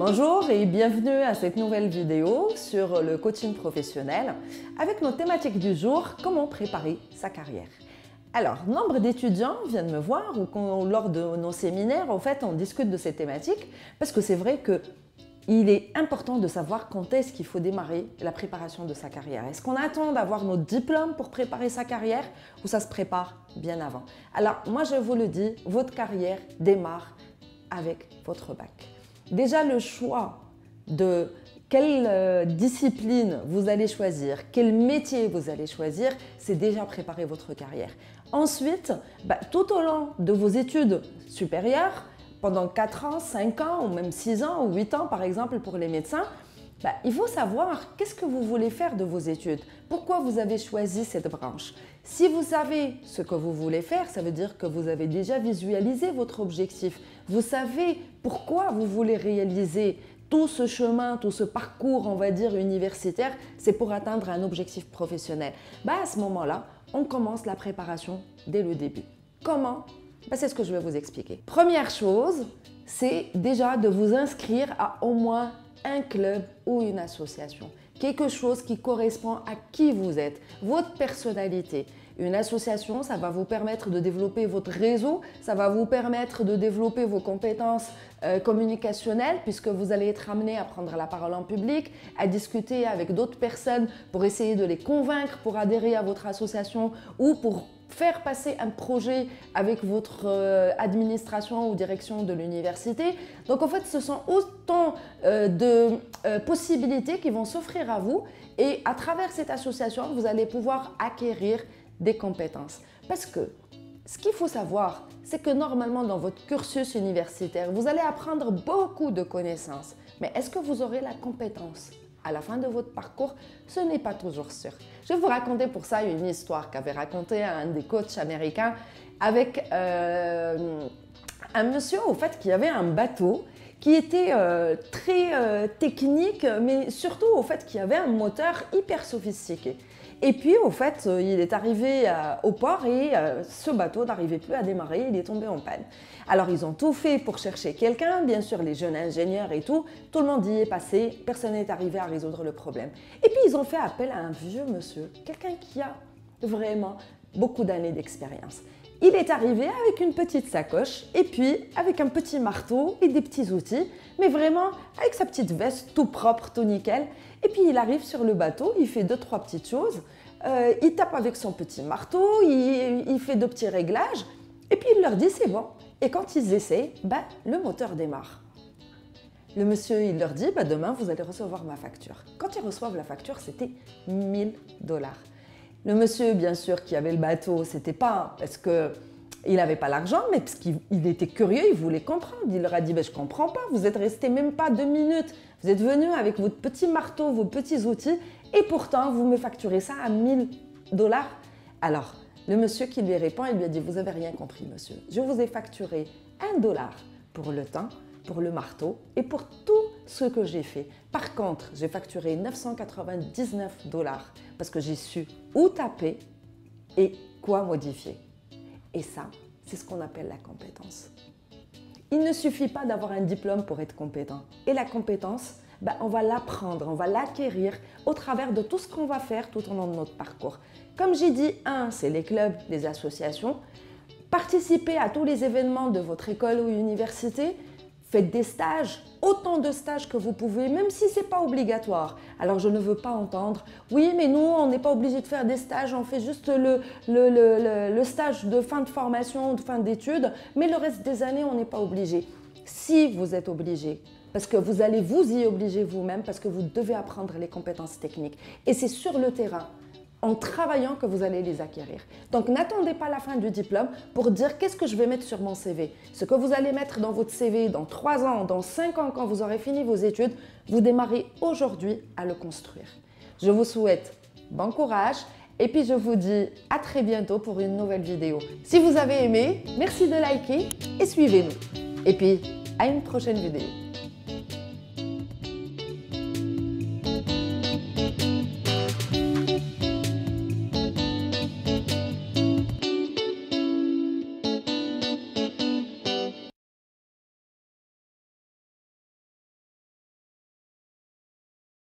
Bonjour et bienvenue à cette nouvelle vidéo sur le coaching professionnel avec notre thématique du jour, comment préparer sa carrière. Alors, nombre d'étudiants viennent me voir ou lors de nos séminaires, en fait, on discute de cette thématique parce que c'est vrai qu'il est important de savoir quand est-ce qu'il faut démarrer la préparation de sa carrière. Est-ce qu'on attend d'avoir notre diplôme pour préparer sa carrière ou ça se prépare bien avant? Alors, moi je vous le dis, votre carrière démarre avec votre bac. Déjà, le choix de quelle discipline vous allez choisir, quel métier vous allez choisir, c'est déjà préparer votre carrière. Ensuite, tout au long de vos études supérieures, pendant 4 ans, 5 ans, ou même 6 ans ou 8 ans par exemple pour les médecins, il faut savoir qu'est-ce que vous voulez faire de vos études, pourquoi vous avez choisi cette branche. Si vous savez ce que vous voulez faire, ça veut dire que vous avez déjà visualisé votre objectif. Vous savez pourquoi vous voulez réaliser tout ce chemin, tout ce parcours, on va dire, universitaire, c'est pour atteindre un objectif professionnel. À ce moment-là, on commence la préparation dès le début. Comment? C'est ce que je vais vous expliquer. Première chose, c'est déjà de vous inscrire à au moins un club ou une association. Quelque chose qui correspond à qui vous êtes, votre personnalité. Une association, ça va vous permettre de développer votre réseau, ça va vous permettre de développer vos compétences communicationnelles puisque vous allez être amené à prendre la parole en public, à discuter avec d'autres personnes pour essayer de les convaincre pour adhérer à votre association ou pour faire passer un projet avec votre administration ou direction de l'université. Donc en fait, ce sont autant de possibilités qui vont s'offrir à vous et à travers cette association, vous allez pouvoir acquérir des compétences. Parce que ce qu'il faut savoir, c'est que normalement dans votre cursus universitaire, vous allez apprendre beaucoup de connaissances. Mais est-ce que vous aurez la compétence à la fin de votre parcours? Ce n'est pas toujours sûr. Je vais vous raconter pour ça une histoire qu'avait racontée un des coachs américains avec un monsieur au fait qui avait un bateau qui était très technique, mais surtout au fait qui avait un moteur hyper sophistiqué. Et puis au fait, il est arrivé au port et ce bateau n'arrivait plus à démarrer, il est tombé en panne. Alors ils ont tout fait pour chercher quelqu'un, bien sûr les jeunes ingénieurs et tout le monde y est passé, personne n'est arrivé à résoudre le problème. Et puis ils ont fait appel à un vieux monsieur, quelqu'un qui a vraiment beaucoup d'années d'expérience. Il est arrivé avec une petite sacoche et puis avec un petit marteau et des petits outils, mais vraiment avec sa petite veste tout propre, tout nickel. Et puis il arrive sur le bateau, il fait 2-3 petites choses, il tape avec son petit marteau, il fait 2 petits réglages et puis il leur dit c'est bon. Et quand ils essaient, le moteur démarre. Le monsieur, il leur dit demain vous allez recevoir ma facture. Quand ils reçoivent la facture, c'était 1000 $. Le monsieur, bien sûr, qui avait le bateau, c'était pas parce qu'il n'avait pas l'argent, mais parce qu'il était curieux, il voulait comprendre. Il leur a dit, je ne comprends pas, vous êtes resté même pas 2 minutes. Vous êtes venu avec votre petit marteau, vos petits outils, et pourtant, vous me facturez ça à 1000 $. Alors, le monsieur qui lui répond, il lui a dit, vous n'avez rien compris, monsieur. Je vous ai facturé 1 $ pour le temps, pour le marteau et pour tout ce que j'ai fait. Par contre, j'ai facturé 999 $ parce que j'ai su où taper et quoi modifier. Et ça, c'est ce qu'on appelle la compétence. Il ne suffit pas d'avoir un diplôme pour être compétent. Et la compétence, on va l'apprendre, on va l'acquérir au travers de tout ce qu'on va faire tout au long de notre parcours. Comme j'ai dit, c'est les clubs, les associations. Participez à tous les événements de votre école ou université. Faites des stages, autant de stages que vous pouvez, même si ce n'est pas obligatoire. Alors je ne veux pas entendre, oui mais nous on n'est pas obligé de faire des stages, on fait juste le stage de fin de formation, de fin d'études, mais le reste des années on n'est pas obligé. Si vous êtes obligé, parce que vous allez vous y obliger vous-même, parce que vous devez apprendre les compétences techniques. Et c'est sur le terrain, en travaillant que vous allez les acquérir. Donc n'attendez pas la fin du diplôme pour dire qu'est-ce que je vais mettre sur mon CV. Ce que vous allez mettre dans votre CV dans 3 ans, dans 5 ans, quand vous aurez fini vos études, vous démarrez aujourd'hui à le construire. Je vous souhaite bon courage et puis je vous dis à très bientôt pour une nouvelle vidéo. Si vous avez aimé, merci de liker et suivez-nous. Et puis à une prochaine vidéo.